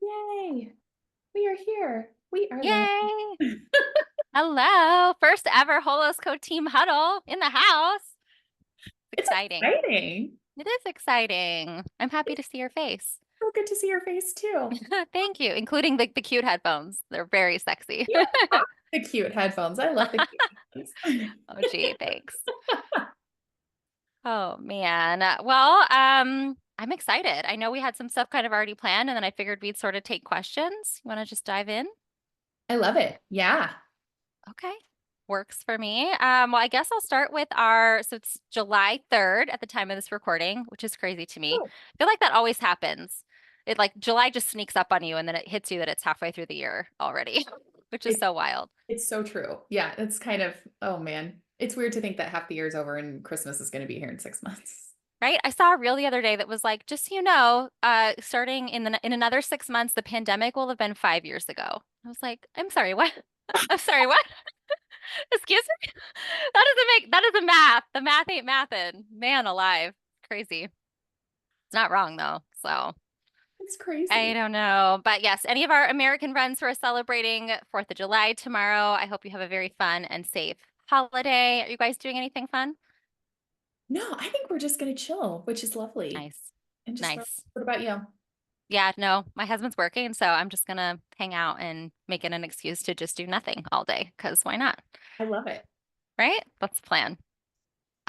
Yay! We are here. We are live. Yay! Hello. First ever Holos Code Team Huddle in the house. It's Exciting. exciting. It is exciting. I'm happy It's to see your face. so good to see your face too. Thank you, including the cute headphones. They're very sexy. You rock the cute headphones. I love the cute headphones. Oh, gee, thanks. Oh, man. Well, I'm excited. I know we had some stuff kind of already planned, and then I figured we'd sort of take questions. You want to just dive in? I love it. Yeah. Okay. Works for me. Well, I guess I'll start with so it's July 3rd at the time of this recording, which is crazy to me. Oh, I feel like that always happens. It like July just sneaks up on you and then it hits you that it's halfway through the year already, which is it, so wild, it's so true. Yeah. It's kind of, oh man. It's weird to think that half the year is over and Christmas is going to be here in 6 months. right? I saw a reel the other day that was like, just so you know, starting in another 6 months, the pandemic will have been 5 years ago. I was like, I'm sorry, what? I'm sorry, what? Excuse me? That doesn't math. The math ain't mathin'. Man alive. Crazy. It's not wrong though. So It's I crazy. don't know. But yes, any of our American friends who are celebrating 4th of July tomorrow, I hope you have a very fun and safe holiday. Are you guys doing anything fun? No, I think we're just going to chill, which is lovely. Nice. And just, Nice. what about you? Yeah, no, my husband's working, so I'm just gonna hang out and make it an excuse to just do nothing all day, because why not? I love it. Right? That's the plan.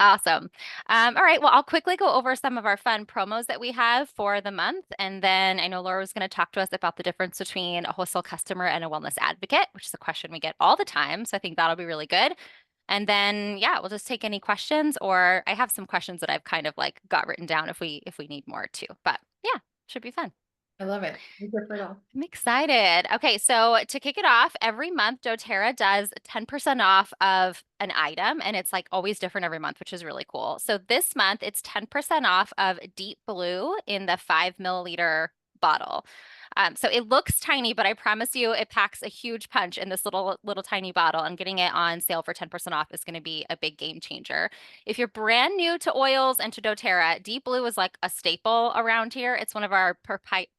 Awesome. All right. Well, I'll quickly go over some of our fun promos that we have for the month. And then I know Laura was going to talk to us about the difference between a wholesale customer and a wellness advocate, which is a question we get all the time. So I think that'll be really good. And then, yeah, we'll just take any questions, or I have some questions that I've kind of like got written down if we need more too. But yeah, should be fun. I love it. We're here for it all. I'm excited. Okay, so to kick it off, every month doTERRA does 10% off of an item, and it's like always different every month, which is really cool. So this month, it's 10% off of Deep Blue in the 5 milliliter bottle. So it looks tiny, but I promise you it packs a huge punch in this little tiny bottle, and getting it on sale for 10% off is going to be a big game changer. If you're brand new to oils and to doTERRA, Deep Blue is like a staple around here. It's one of our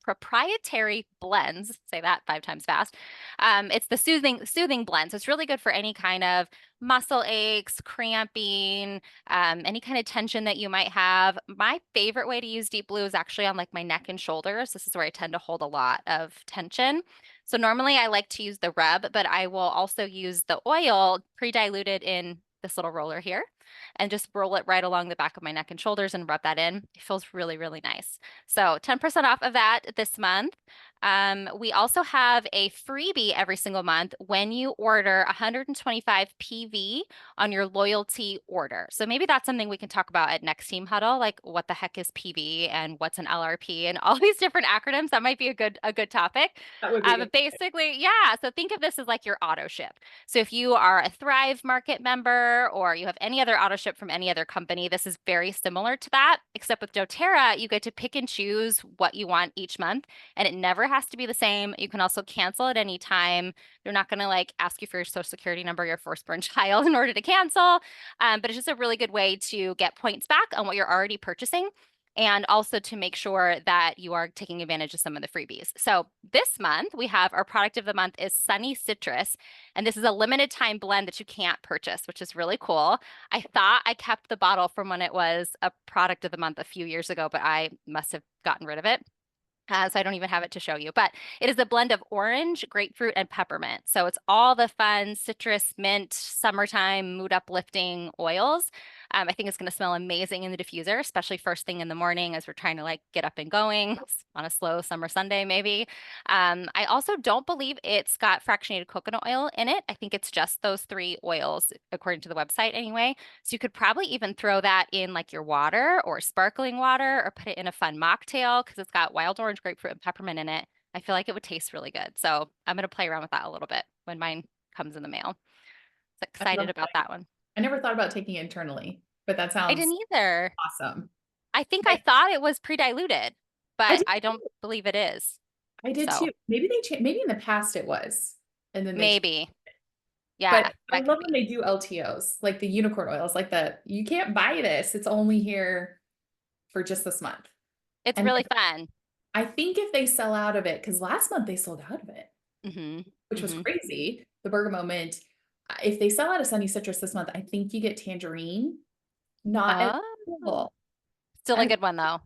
proprietary blends. Say that 5 times fast. It's the soothing blend. So it's really good for any kind of muscle aches, cramping, any kind of tension that you might have. My favorite way to use Deep Blue is actually on like my neck and shoulders. This is where I tend to hold a lot of tension. So normally I like to use the rub, but I will also use the oil pre-diluted in this little roller here and just roll it right along the back of my neck and shoulders and rub that in. It feels really, really nice. So 10% off of that this month. We also have a freebie every single month when you order 125 PV on your loyalty order. So maybe that's something we can talk about at next team huddle, like what the heck is PV and what's an LRP and all these different acronyms. That might be a good topic. That would be good. But basically, yeah. So think of this as like your auto ship. So if you are a Thrive Market member or you have any other auto ship from any other company, this is very similar to that, except with doTERRA, you get to pick and choose what you want each month, and it never has to be the same. You can also cancel at any time. They're not going to like ask you for your social security number, your firstborn child in order to cancel. But it's just a really good way to get points back on what you're already purchasing, and also to make sure that you are taking advantage of some of the freebies. So this month, we have our product of the month is Sunny Citrus, and this is a limited time blend that you can't purchase, which is really cool. I thought I kept the bottle from when it was a product of the month a few years ago, but I must have gotten rid of it. So I don't even have it to show you, but it is a blend of orange, grapefruit, and peppermint. So it's all the fun citrus, mint, summertime, mood uplifting oils. I think it's going to smell amazing in the diffuser, especially first thing in the morning as we're trying to like get up and going on a slow summer Sunday, maybe. I also don't believe it's got fractionated coconut oil in it. I think it's just those three oils, according to the website anyway. So you could probably even throw that in like your water or sparkling water or put it in a fun mocktail because it's got wild orange, grapefruit, and peppermint in it. I feel like it would taste really good. So I'm going to play around with that a little bit when mine comes in the mail. So I love excited about that. that one. I never thought about taking it internally, but that I sounds didn't either. awesome. I think I I, thought it was pre-diluted, I but did I don't too. believe it is. I did So too. Maybe maybe in the past it was, and then they changed. maybe. Yeah, But I that could love when be. they do LTOs, like the unicorn oils, like the you can't buy this. It's only here for just this month. It's And really fun. I think if they sell out of it, because last month they sold out of it, Hmm. which was Hmm. crazy, the Bergamot. If they sell out of Sunny Citrus this month, I think you get Tangerine, not as Oh, cool. still a I good one though.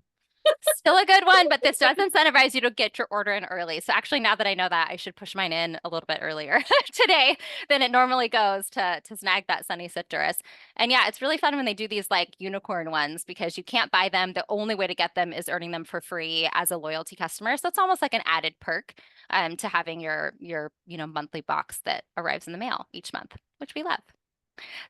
Still a good one, but this does incentivize you to get your order in early. So actually, now that I know that, I should push mine in a little bit earlier today than it normally goes to snag that sunny citrus. And yeah, it's really fun when they do these like unicorn ones because you can't buy them. The only way to get them is earning them for free as a loyalty customer. So it's almost like an added perk to having your monthly box that arrives in the mail each month, which we love.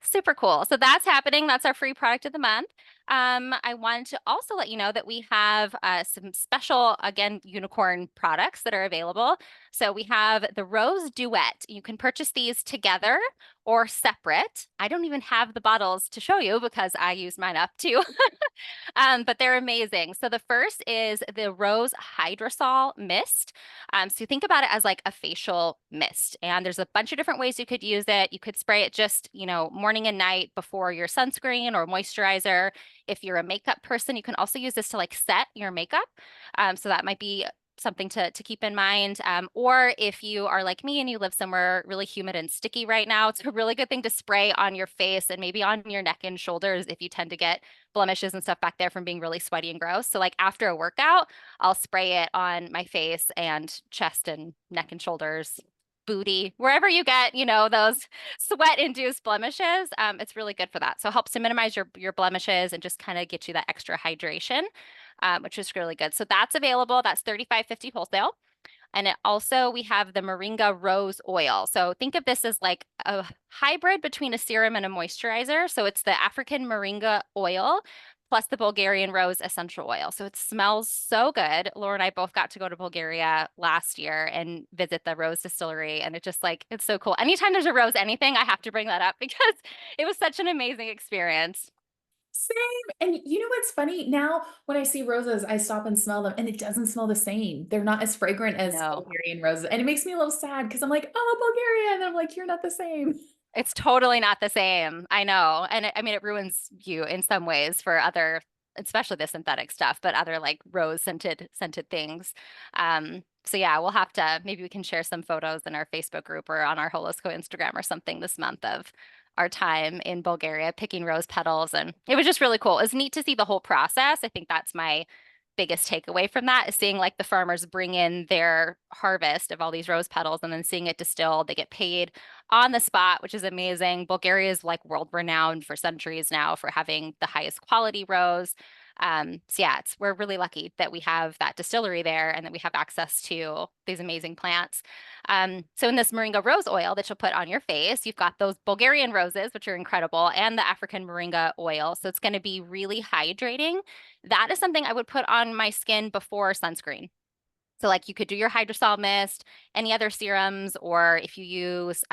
Super cool. So that's happening. That's our free product of the month. I wanted to also let you know that we have some special, again, unicorn products that are available. So we have the Rose Duet. You can purchase these together or separate. I don't even have the bottles to show you because I used mine up too. But they're amazing. So the first is the Rose Hydrosol Mist. So think about it as like a facial mist, and there's a bunch of different ways you could use it. You could spray it just, morning and night before your sunscreen or moisturizer. If you're a makeup person, you can also use this to like set your makeup. So that might be something to keep in mind. Or if you are like me and you live somewhere really humid and sticky right now, it's a really good thing to spray on your face and maybe on your neck and shoulders if you tend to get blemishes and stuff back there from being really sweaty and gross. So like after a workout, I'll spray it on my face and chest and neck and shoulders, booty, wherever you get, those sweat induced blemishes. It's really good for that. So it helps to minimize your blemishes and just kind of get you that extra hydration, which is really good. So that's available. That's 35.50 wholesale. And it also, we have the Moringa Rose Oil. So think of this as like a hybrid between a serum and a moisturizer. So it's the African Moringa oil plus the Bulgarian Rose essential oil. So it smells so good. Laura and I both got to go to Bulgaria last year and visit the Rose distillery. And it just like, it's so cool. Anytime there's a Rose anything, I have to bring that up because it was such an amazing experience. Same. And you know what's funny? Now, when I see roses, I stop and smell them, and it doesn't smell the same. They're not as fragrant I as know. Bulgarian roses. And it makes me a little sad because I'm like, oh, Bulgaria. And I'm like, you're not the same. It's totally not the same. I know. And I mean, it ruins you in some ways for other, especially the synthetic stuff, but other like rose scented things. So yeah, we'll have to, maybe we can share some photos in our Facebook group or on our Holosco Instagram or something this month of our time in Bulgaria picking rose petals. And it was just really cool. It was neat to see the whole process. I think that's my biggest takeaway from that is seeing like the farmers bring in their harvest of all these rose petals and then seeing it distilled. They get paid on the spot, which is amazing. Bulgaria is like world renowned for centuries now for having the highest quality rose. So yeah, we're really lucky that we have that distillery there and that we have access to these amazing plants. So in this moringa rose oil that you'll put on your face, you've got those Bulgarian roses, which are incredible, and the African moringa oil. So it's going to be really hydrating. That is something I would put on my skin before sunscreen. So like you could do your hydrosol mist, any other serums, or if you use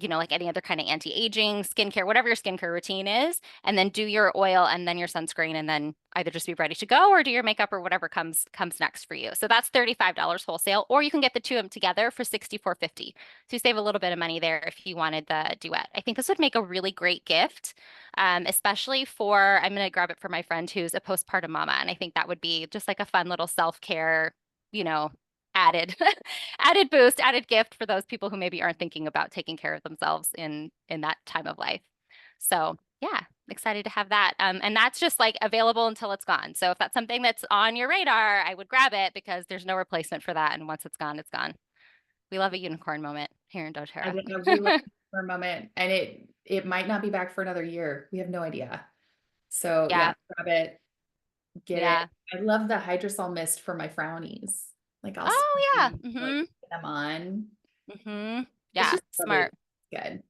like any other kind of anti-aging skincare, whatever your skincare routine is, and then do your oil and then your sunscreen, and then either just be ready to go or do your makeup or whatever comes next for you. So that's $35 wholesale, or you can get the two of them together for $64.50. So you save a little bit of money there if you wanted the duet. I think this would make a really great gift, especially for, I'm going to grab it for my friend who's a postpartum mama, and I think that would be just like a fun little self-care, you know, added added boost, added gift for those people who maybe aren't thinking about taking care of themselves in that time of life. So yeah, excited to have that. And that's just like available until it's gone. So if that's something that's on your radar, I would grab it because there's no replacement for that. And once it's gone, it's gone. We love a unicorn moment here in I doTERRA. don't know. We love it for a moment, and it might not be back for another year. We have no idea. So yeah, Yeah. grab it, get it. Yeah. I love the hydrosol mist for my frownies. Like I'll Oh yeah. like Mm-hmm. put them on. Mm-hmm. It's Yeah. just really Smart. good.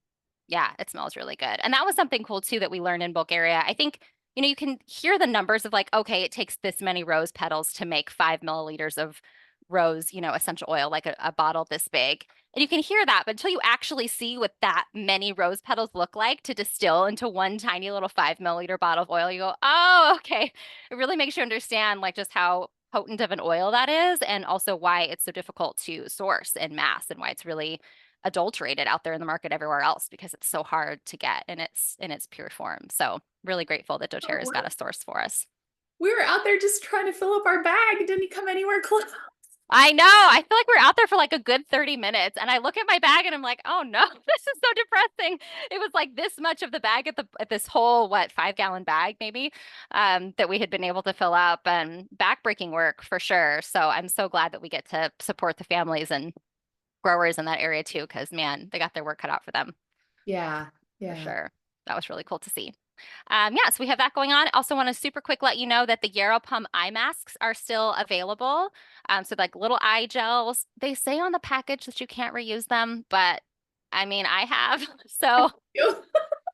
Yeah, it smells really good. And that was something cool too that we learned in Bulgaria. I think, you can hear the numbers of like, okay, it takes this many rose petals to make 5 milliliters of rose, essential oil, like a bottle this big. And you can hear that, but until you actually see what that many rose petals look like to distill into one tiny little 5 milliliter bottle of oil, you go, oh, okay. It really makes you understand like just how potent of an oil that is, and also why it's so difficult to source in mass and why it's really adulterated out there in the market everywhere else because it's so hard to get in its pure form. So really grateful that So doTERRA's got we're a source for us. We were out there just trying to fill up our bag. It didn't come anywhere close. I know. I feel like we're out there for like a good 30 minutes and I look at my bag and I'm like, "Oh no, this is so depressing." It was like this much of the bag at this whole 5-gallon bag maybe that we had been able to fill up, and backbreaking work for sure. So I'm so glad that we get to support the families and growers in that area too, because man, they got their work cut out for them Yeah, for yeah. sure. That was really cool to see. So we have that going on. Also, want to super quick let you know that the Yarrow Pum eye masks are still available. So like little eye gels. They say on the package that you can't reuse them, but I mean, I have. So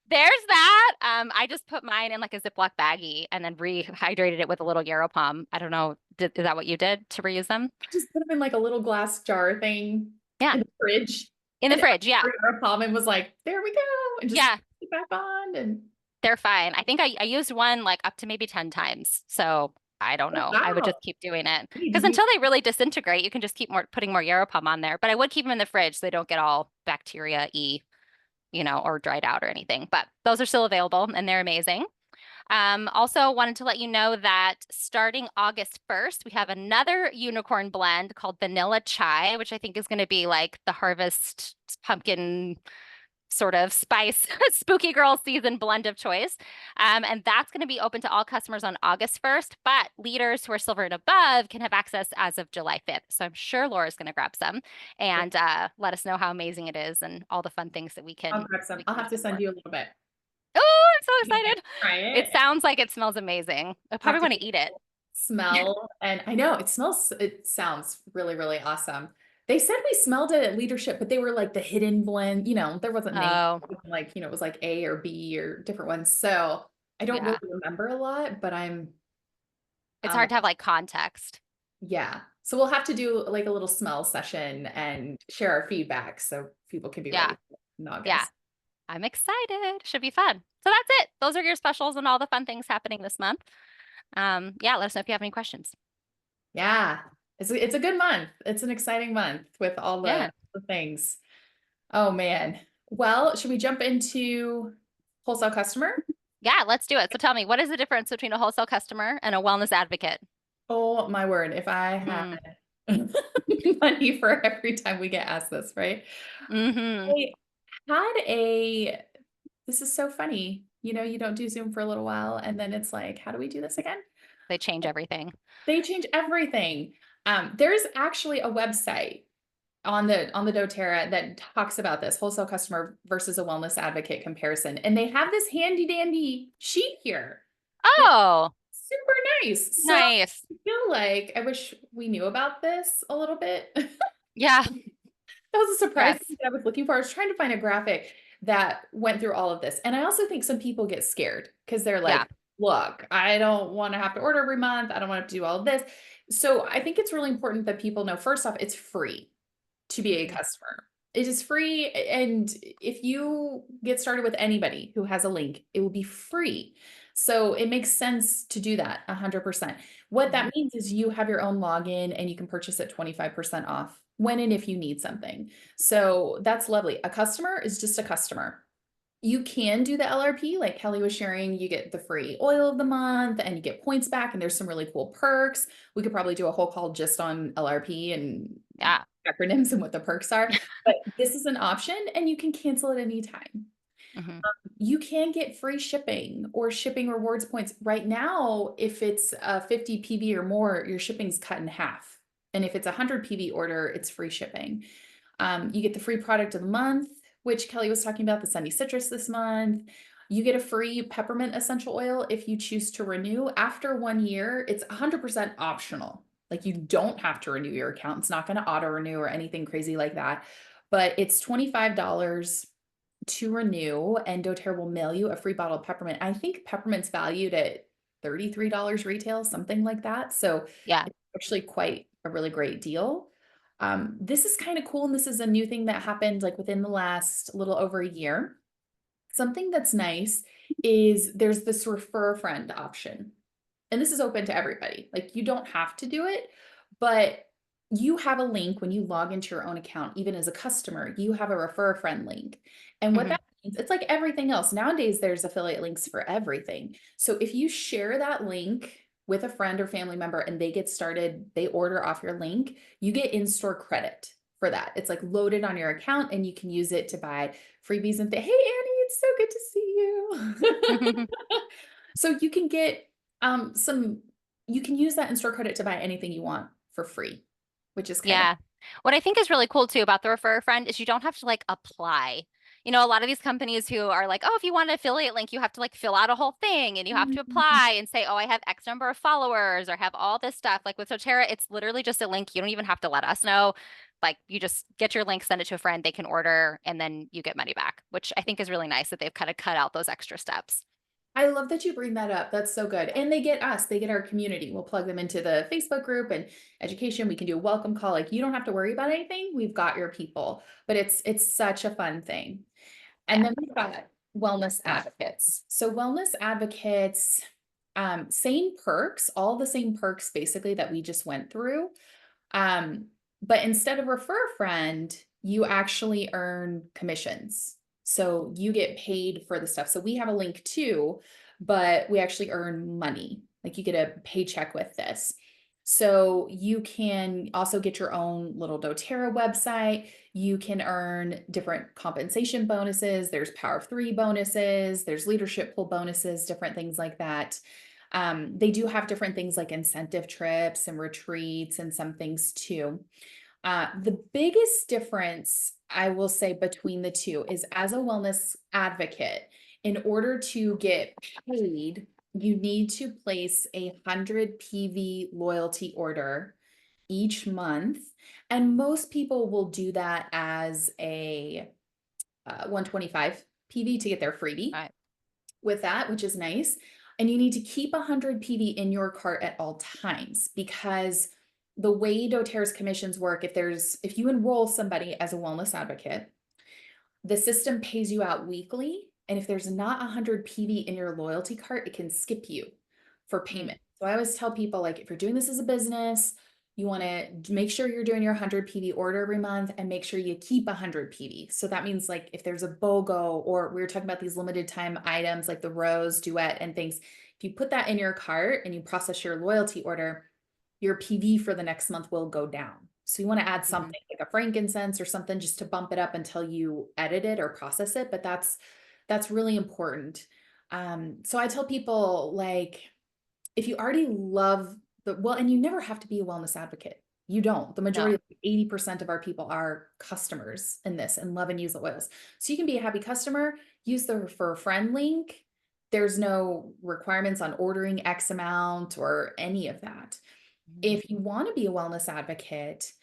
there's that. I just put mine in like a Ziploc baggie and then rehydrated it with a little Yarrow Pum. I don't know. Is that what you did to reuse them? Just put them in like a little glass jar thing Yeah, in the fridge. in the And fridge. Yeah, our palm and was like, there we go. And just yeah, put it back on. And they're fine. I think I used one like up to maybe 10 times. So I don't oh, know. I would wow. just keep doing it Hey, because did you? until they really disintegrate, you can just keep putting more Yaropum on there. But I would keep them in the fridge so they don't get all bacteria-y, or dried out or anything. But those are still available and they're amazing. Also wanted to let you know that starting August 1st, we have another unicorn blend called Vanilla Chai, which I think is going to be like the harvest pumpkin sort of spice spooky girl season blend of choice. And that's going to be open to all customers on August 1st, but leaders who are silver and above can have access as of July 5th. So I'm sure Laura's going to grab some and let us know how amazing it is and all the fun things that we I'll can grab some. we I'll can have use to it send for. you a little bit. Oh, I'm so You can excited. try It it. sounds like it smells amazing. I Have probably to want get to eat it. the smell. And I know it sounds really, really awesome. They said we smelled it at leadership, but they were like the hidden blend, there wasn't name Oh, like, it was like A or B or different ones. So I don't really yeah. remember a lot, but It's uh hard to have like context. yeah. So we'll have to do like a little smell session and share our feedback so people can be Yeah. ready in Yeah. August. I'm excited. Should be fun. So that's it. Those are your specials and all the fun things happening this month. Let us know if you have any questions. Yeah. It's a good month. It's an exciting month with all Yeah. the things. Oh man. Well, should we jump into wholesale customer? Yeah, let's do it. So tell me, what is the difference between a wholesale customer and a wellness advocate? Oh my word. If I Hmm. had money for every time we get asked this, right? Mm-hmm. I had a, this is so funny. You don't do Zoom for a little while and then it's like, how do we do this again? They change everything. They change everything. There's actually a website on the doTERRA that talks about this wholesale customer versus a wellness advocate comparison. And they have this handy dandy sheet here that's Oh, super nice. So nice. I feel like I wish we knew about this a little bit. Yeah. That was a surprise Yes. that I was looking for. I was trying to find a graphic that went through all of this. And I also think some people get scared because they're Yeah. like, look, I don't want to have to order every month. I don't want to have to do all of this. So I think it's really important that people know first off, it's free to be a Mhm. customer. It is free. And if you get started with anybody who has a link, it will be free. So it makes sense to do that 100%. What Mhm. that means is you have your own login and you can purchase at 25% off when and if you need something. So that's lovely. A customer is just a customer. You can do the LRP, like Kelly was sharing, you get the free oil of the month and you get points back, and there's some really cool perks. We could probably do a whole call just on LRP and Yeah. acronyms and what the perks are, but this is an option and you can cancel at any time. Hmm. You can get free shipping or shipping rewards points. Right now, if it's a 50 PV or more, your shipping's cut in half. And if it's a 100 PV order, it's free shipping. You get the free product of the month, which Kelly was talking about, the Sunny Citrus this month. You get a free peppermint essential oil if you choose to renew. After 1 year, it's 100% optional. Like you don't have to renew your account. It's not going to auto renew or anything crazy like that. But it's $25 to renew, and doTERRA will mail you a free bottle of peppermint. I think peppermint's valued at $33 retail, something like that. So Yeah. it's actually quite a really great deal. This is kind of cool, and this is a new thing that happened like within the last little over a year. Something that's nice is there's this refer a friend option. And this is open to everybody. Like you don't have to do it, but you have a link when you log into your own account, even as a customer, you have a refer a friend link. And what Hmm. that means, it's like everything else. Nowadays, there's affiliate links for everything. So if you share that link with a friend or family member and they get started, they order off your link, you get in-store credit for that. It's like loaded on your account and you can use it to buy freebies and think, hey Annie, it's so good to see you. So you can get some, you can use that in-store credit to buy anything you want for free, which is kind of Yeah. What I think is really cool too about the refer a friend is you don't have to like apply. You know, a lot of these companies who are like, oh, if you want an affiliate link, you have to like fill out a whole thing and you have to Mhm. apply and say, oh, I have X number of followers or have all this stuff. Like with doTERRA, it's literally just a link. You don't even have to let us know. Like you just get your link, send it to a friend, they can order, and then you get money back, which I think is really nice that they've kind of cut out those extra steps. I love that you bring that up. That's so good. And they get us, they get our community. We'll plug them into the Facebook group and education. We can do a welcome call. Like you don't have to worry about anything. We've got your people. But it's such a fun thing. And Yeah. then we've got wellness advocates. So wellness advocates, same perks, all the same perks basically that we just went through. Um, but instead of refer a friend, you actually earn commissions. So you get paid for the stuff. So we have a link too, but we actually earn money. Like you get a paycheck with this. So you can also get your own little doTERRA website. You can earn different compensation bonuses. There's Power of Three bonuses. There's leadership pool bonuses, different things like that. They do have different things like incentive trips and retreats and some things too. The biggest difference I will say between the two is as a wellness advocate, in order to get paid, you need to place 100 PV loyalty order each month. And most people will do that as a 125 PV to get their freebie Right. with that, which is nice. And you need to keep 100 PV in your cart at all times because the way doTERRA's commissions work, if you enroll somebody as a wellness advocate, the system pays you out weekly. And if there's not 100 PV in your loyalty cart, it can skip you for Mm. payment. So I always tell people like if you're doing this as a business, you want to make sure you're doing your 100 PV order every month and make sure you keep 100 PV. So that means like if there's a BOGO or we were talking about these limited time items like the rose, duet, and things, if you put that in your cart and you process your loyalty order, your PV for the next month will go down. So you want to add Mhm. something like a frankincense or something just to bump it up until you edit it or process it. But that's really important. So I tell people like if you already love the well, and you never have to be a wellness advocate. You don't. The majority No. of 80% of our people are customers in this and love and use the oils. So you can be a happy customer, use the refer a friend link. There's no requirements on ordering X amount or any of that. Mhm. If you want to be a wellness advocate,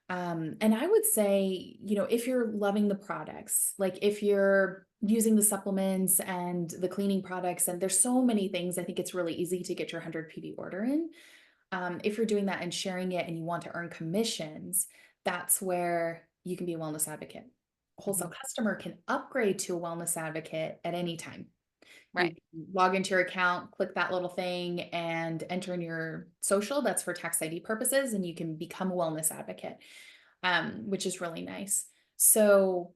and I would say, if you're loving the products, like if you're using the supplements and the cleaning products, and there's so many things, I think it's really easy to get your 100 PV order in. If you're doing that and sharing it and you want to earn commissions, that's where you can be a wellness advocate. A wholesale Mhm. customer can upgrade to a wellness advocate at any time. Right. You log into your account, click that little thing, and enter in your social. That's for tax ID purposes, and you can become a wellness advocate, which is really nice. So,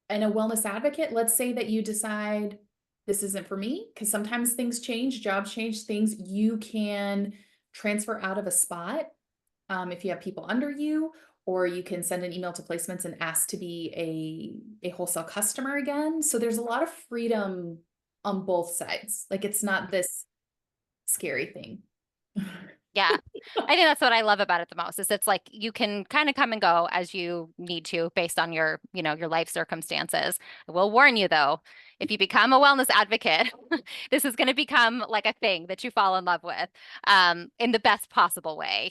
and a wellness advocate, let's say that you decide this isn't for me, because sometimes things change, jobs change, things you can transfer out of a spot if you have people under you, or you can send an email to placements and ask to be a wholesale customer again. So there's a lot of freedom on both sides. Like it's not this scary thing. Yeah. I think that's what I love about it the most is it's like you can kind of come and go as you need to based on your, your life circumstances. I will warn you though, if you become a wellness advocate, this is going to become like a thing that you fall in love with in the best possible way.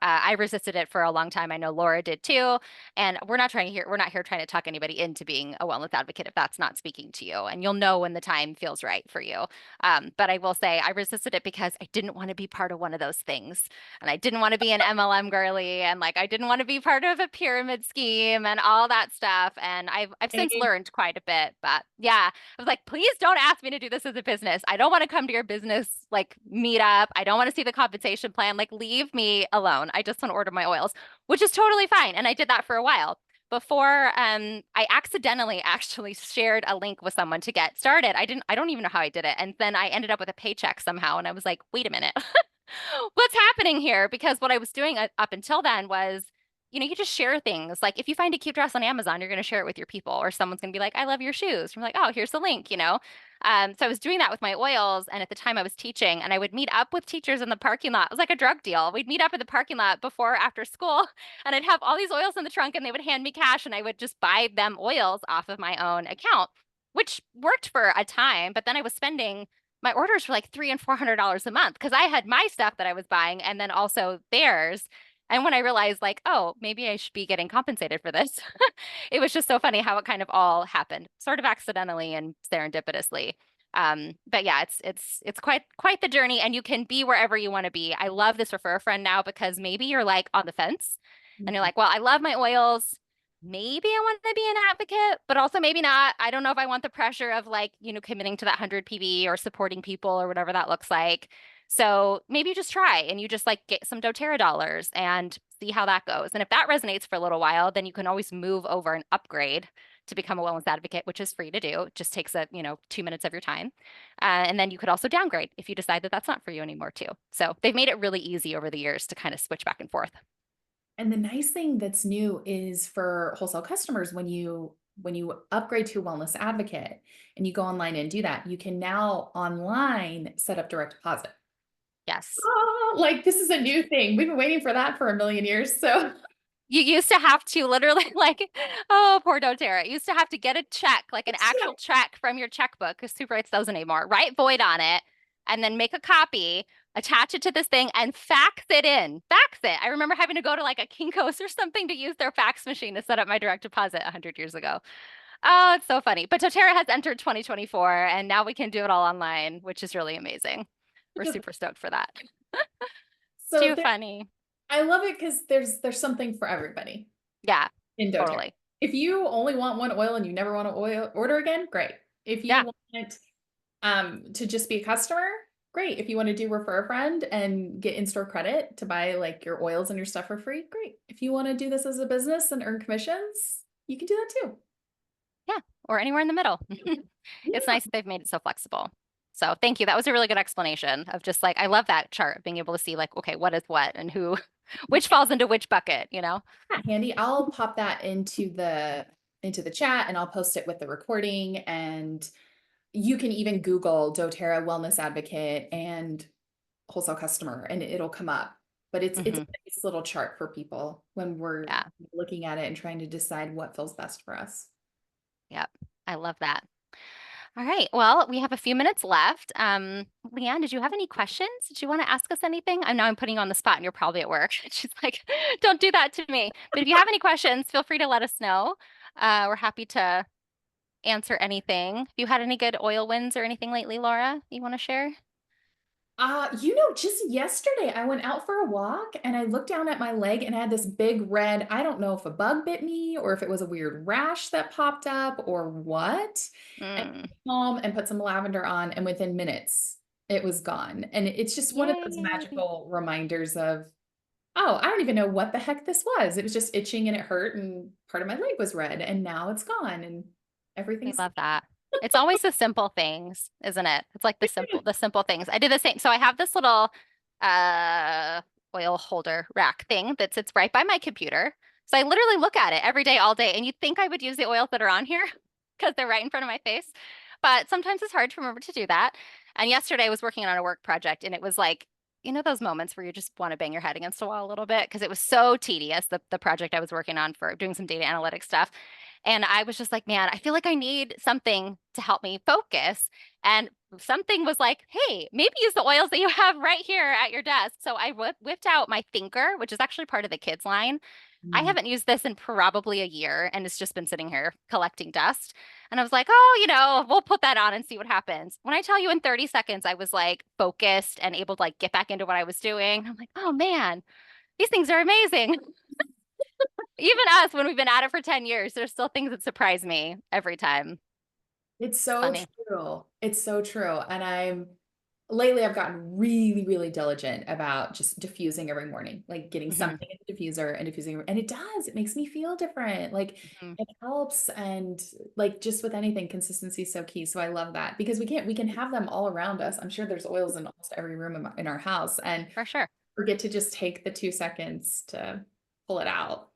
I resisted it for a long time. I know Laura did too. And we're not here trying to talk anybody into being a wellness advocate if that's not speaking to you. And you'll know when the time feels right for you. But I will say I resisted it because I didn't want to be part of one of those things. And I didn't want to be an MLM girly. And like I didn't want to be part of a pyramid scheme and all that stuff. And I've since Same. learned quite a bit. But yeah, I was like, please don't ask me to do this as a business. I don't want to come to your business like meet up. I don't want to see the compensation plan. Like leave me alone. I just want to order my oils, which is totally fine. And I did that for a while. before I accidentally actually shared a link with someone to get started. I don't even know how I did it. And then I ended up with a paycheck somehow. And I was like, wait a minute, what's happening here? Because what I was doing up until then was, you just share things. Like if you find a cute dress on Amazon, you're going to share it with your people, or someone's going to be like, I love your shoes. You're like, oh, here's the link. So I was doing that with my oils. And at the time I was teaching, and I would meet up with teachers in the parking lot. It was like a drug deal. We'd meet up in the parking lot before or after school, and I'd have all these oils in the trunk, and they would hand me cash, and I would just buy them oils off of my own account, which worked for a time. But then I was spending my orders were like $300 and $400 a month because I had my stuff that I was buying and then also theirs. And when I realized, like, oh, maybe I should be getting compensated for this, it was just so funny how it kind of all happened, sort of accidentally and serendipitously. But yeah, it's quite the journey, and you can be wherever you want to be. I love this refer a friend now because maybe you're like on the fence, and you're Mhm. like, well, I love my oils. Maybe I want to be an advocate, but also maybe not. I don't know if I want the pressure of like, committing to that 100 PV or supporting people or whatever that looks like. So maybe you just try and you just like get some doTERRA dollars and see how that goes. And if that resonates for a little while, then you can always move over and upgrade to become a wellness advocate, which is free to do. It just takes 2 minutes of your time. And then you could also downgrade if you decide that that's not for you anymore too. So they've made it really easy over the years to kind of switch back and forth. And the nice thing that's new is for wholesale customers, when you upgrade to a wellness advocate and you go online and do that, you can now online set up direct deposit. Yes. Ah, like this is a new thing. We've been waiting for that for a million years. So You used to have to literally like, oh, poor doTERRA. You used to have to get a check, like an actual check from your checkbook, because Super Rights doesn't anymore. Write void on it, and then make a copy, attach it to this thing, and fax it in. Fax it. I remember having to go to like a Kinko's or something to use their fax machine to set up my direct deposit 100 years ago. Oh, it's so funny. But doTERRA has entered 2024, and now we can do it all online, which is really amazing. We're super stoked for that. It's so too there, funny. I love it because there's something for everybody Yeah, in doTERRA. totally. If you only want one oil and you never want to oil order again, great. If you Yeah. want to just be a customer, great. If you want to do refer a friend and get in-store credit to buy like your oils and your stuff for free, great. If you want to do this as a business and earn commissions, you can do that too. Yeah, or anywhere in the middle. It's Yeah. nice that they've made it so flexible. So thank you. That was a really good explanation of just like, I love that chart, being able to see like, okay, what is what and who, which falls into which bucket. Yeah, handy. I'll pop that into the chat and I'll post it with the recording, and you can even Google doTERRA wellness advocate and wholesale customer and it'll come up. But it's a Hmm. nice little chart for people when we're Yeah. looking at it and trying to decide what feels best for us. Yep. I love that. All right. Well, we have a few minutes left. Leanne, did you have any questions? Did you want to ask us anything? I'm putting you on the spot and you're probably at work. She's like, don't do that to me. But if you have any questions, feel free to let us know. We're happy to answer anything. Have you had any good oil wins or anything lately, Laura, you want to share? Just yesterday I went out for a walk and I looked down at my leg and I had this big red, I don't know if a bug bit me or if it was a weird rash that popped up or what. And I Mm. came home and put some lavender on, and within minutes it was gone. And it's just one of those Yay. magical reminders of, oh, I don't even know what the heck this was. It was just itching and it hurt and part of my leg was red and now it's gone and We everything's love that. It's always the simple things, isn't it? It's like the simple things. I did the same. So I have this little uh oil holder rack thing that sits right by my computer. So I literally look at it every day, all day, and you'd think I would use the oils that are on here because they're right in front of my face. But sometimes it's hard to remember to do that. And yesterday I was working on a work project, and it was like, those moments where you just want to bang your head against a wall a little bit because it was so tedious, the project I was working on for doing some data analytics stuff. And I was just like, man, I feel like I need something to help me focus. And something was like, hey, maybe use the oils that you have right here at your desk. So I whipped out my Thinker, which is actually part of the kids line. I Mm. haven't used this in probably a year, and it's just been sitting here collecting dust. And I was like, oh, we'll put that on and see what happens. When I tell you in 30 seconds, I was like focused and able to like get back into what I was doing. I'm like, oh man, these things are amazing. Even us, when we've been at it for 10 years, there's still things that surprise me every time. It's It's so funny. true. It's so true. And I'm lately I've gotten really, really diligent about just diffusing every morning, like getting Mhm, something in the diffuser and diffusing, and it does. It makes me feel different. Like mhm. it helps, and like just with anything, consistency is so key. So I love that because we can have them all around us. I'm sure there's oils in almost every room in our house, and For sure. forget to just take the 2 seconds to pull it out.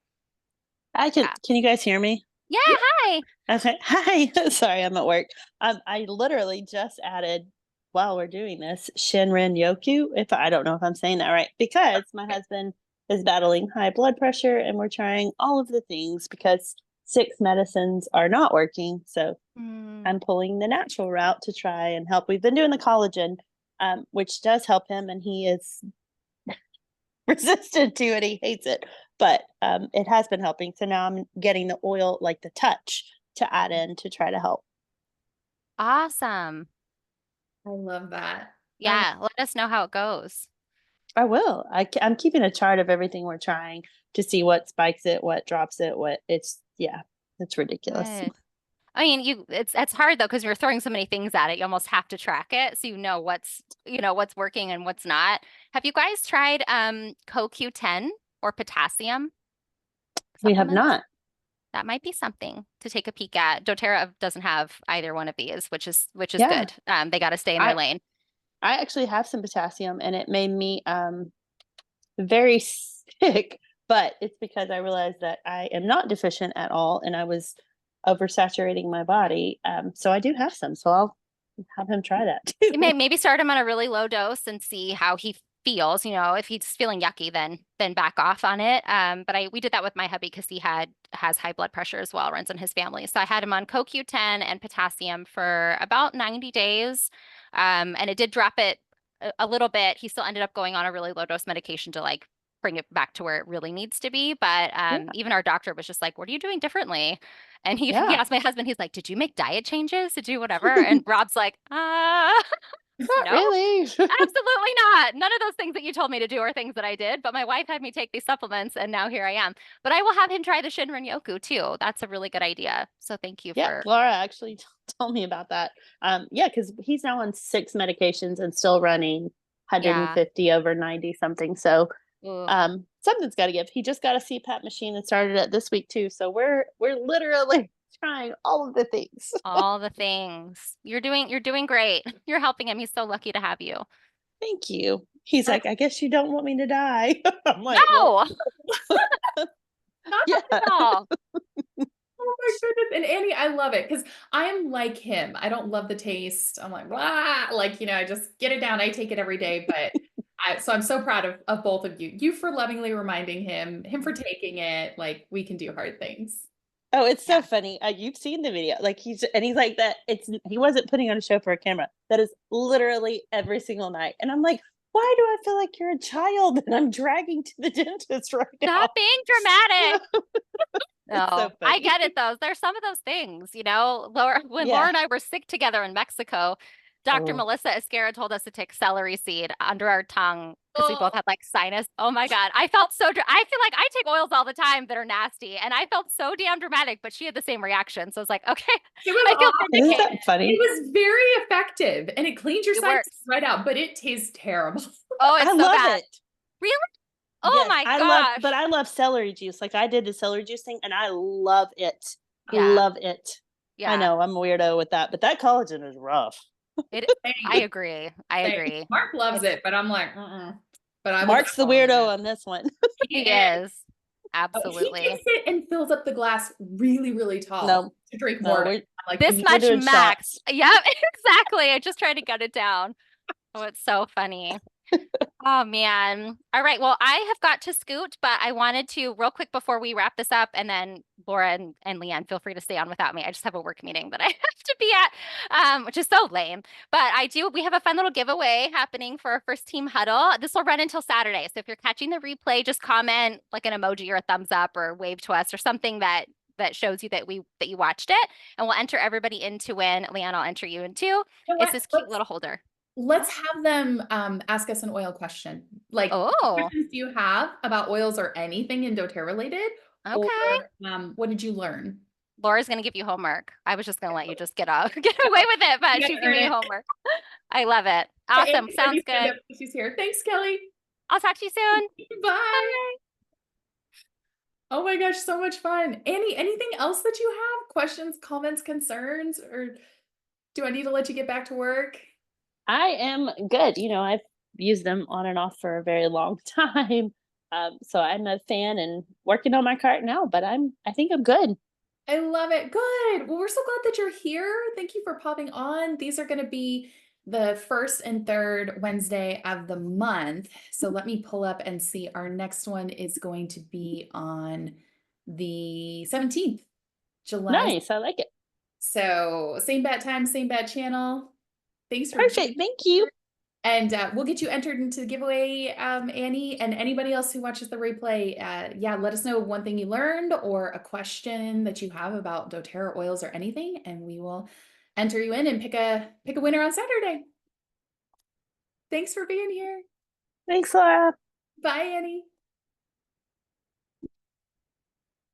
Can Yeah. you guys hear me? Yeah, Yeah. hi. Okay. Hi. Sorry, I'm at work. I literally just added while we're doing this Shinrin Yoku. If I don't know if I'm saying that right, because my husband is battling high blood pressure and we're trying all of the things because 6 medicines are not working. So Mm. I'm pulling the natural route to try and help. We've been doing the collagen, which does help him, and he is resistant to it. He hates it, but it has been helping. So now I'm getting the oil, like the touch, to add in to try to help. Awesome. I love that. I love Yeah, let us know how it goes. I will. I'm keeping a chart of everything we're trying to see what spikes it, what drops it, what it's, yeah, it's ridiculous. Good. I mean, it's hard though because you're throwing so many things at it. You almost have to track it so what's working and what's not. Have you guys tried CoQ10 or potassium We have supplements? not. That might be something to take a peek at. doTERRA doesn't have either one of these, which is Yeah. good. They got to stay in their I lane. I actually have some potassium and it made me very sick, but it's because I realized that I am not deficient at all and I was oversaturating my body. So I do have some. So I'll have him try that You may too. maybe start him on a really low dose and see how he feels. If he's feeling yucky, then back off on it. But we did that with my hubby because has high blood pressure as well, runs in his family. So I had him on CoQ10 and potassium for about 90 days. And it did drop it a little bit. He still ended up going on a really low dose medication to like bring it back to where it really needs to be. But Yeah. even our doctor was just like, "What are you doing differently?" And he Yeah. asked my husband, he's like, "Did you make diet changes? Did you whatever?" And Rob's like, Not no, really. absolutely not. None of those things that you told me to do are things that I did, but my wife had me take these supplements and now here I am. But I will have him try the Shinrin Yoku too. That's a really good idea. So thank you Yeah, for, Laura actually told me about that. Yeah, because he's now on 6 medications and still running yeah. 150 over 90 something. So Ooh, something's got to give. He just got a CPAP machine and started it this week too. So we're literally trying all of the things. all the things. You're doing great. You're helping him. He's so lucky to have you. Thank you. He's that. like, I guess you don't want me to die. I'm like, well, No, not yeah, at all. Oh my goodness. And Annie, I love it because I am like him. I don't love the taste. I'm like, blah, like, I just get it down. I take it every day. But so I'm so proud of both of you. You for lovingly reminding him for taking it. Like we can do hard things. Oh, it's so Yeah. funny. You've seen the video. Like he's like that. He wasn't putting on a show for a camera. That is literally every single night. And I'm like, why do I feel like you're a child and I'm dragging to the dentist right Stop now? being dramatic. It's so No, I funny. get it though. There's some of those things, Laura, when Laura Yeah. and I were sick together in Mexico, Dr. Oh, Melissa Esquera told us to take celery seed under our tongue because we both Oh, had like sinus. Oh my God. I felt I feel like I take oils all the time that are nasty and I felt so damn dramatic, but she had the same reaction. So I was like, okay, it was I feel isn't awful. vindicated. that It funny? was very effective and it cleans your It sinuses works. right out, but it tastes terrible. Oh, I it's so love bad. it. Really? Oh Yes, my but gosh. I love celery juice. Like I did the celery juice thing and I love it. I Yeah. love it. I Yeah. know I'm a weirdo with that, but that collagen is rough. It, I Same, agree. I same. agree. Mark loves It's, it, but I'm like, but I will Mark's the definitely. weirdo on this one. He he is. is. Oh, he Absolutely. takes it and fills up the glass really, really tall No, to drink more no, of it. we're I'm like, This we're much doing max. shots. Yep, exactly. I just tried to get it down. Oh, it's so funny. Oh man. All right. Well, I have got to scoot, but I wanted to real quick before we wrap this up, and then Laura and Leanne, feel free to stay on without me. I just have a work meeting that I have to be at, which is so lame. But we have a fun little giveaway happening for our first team huddle. This will run until Saturday. So if you're catching the replay, just comment like an emoji or a thumbs up or wave to us or something that shows you that you watched it, and we'll enter everybody in to win. Leanne, I'll enter you in too. you know It's what? this cute little holder. Let's have them ask us an oil question. Like, what Oh, questions do you have about oils or anything in doTERRA related? Or okay. what did you learn? Laura's gonna give you homework. I was just gonna let you just get off, get away with it, You but gotta she's earn giving you it. homework. I love it. Awesome. Annie's gonna Sounds be stand good. up when she's here. Thanks, Kelly. I'll talk to you soon. Bye. Bye. Oh my gosh, so much fun. Annie, anything else that you have? Questions, comments, concerns, or do I need to let you get back to work? I am good. I've used them on and off for a very long time. So I'm a fan and working on my cart now, but I think I'm good. I love it. Good. Well, we're so glad that you're here. Thank you for popping on. These are going to be the first and third Wednesday of the month. So let me pull up and see. Our next one is going to be on the 17th, July. Nice. I like it. So same bat time, same bat channel. Thanks for joining. Perfect. Thank you. And we'll get you entered into the giveaway, Annie, and anybody else who watches the replay. Yeah, let us know one thing you learned or a question that you have about doTERRA oils or anything, and we will enter you in and pick a winner on Saturday. Thanks for being here. Thanks, Laura. Bye, Annie.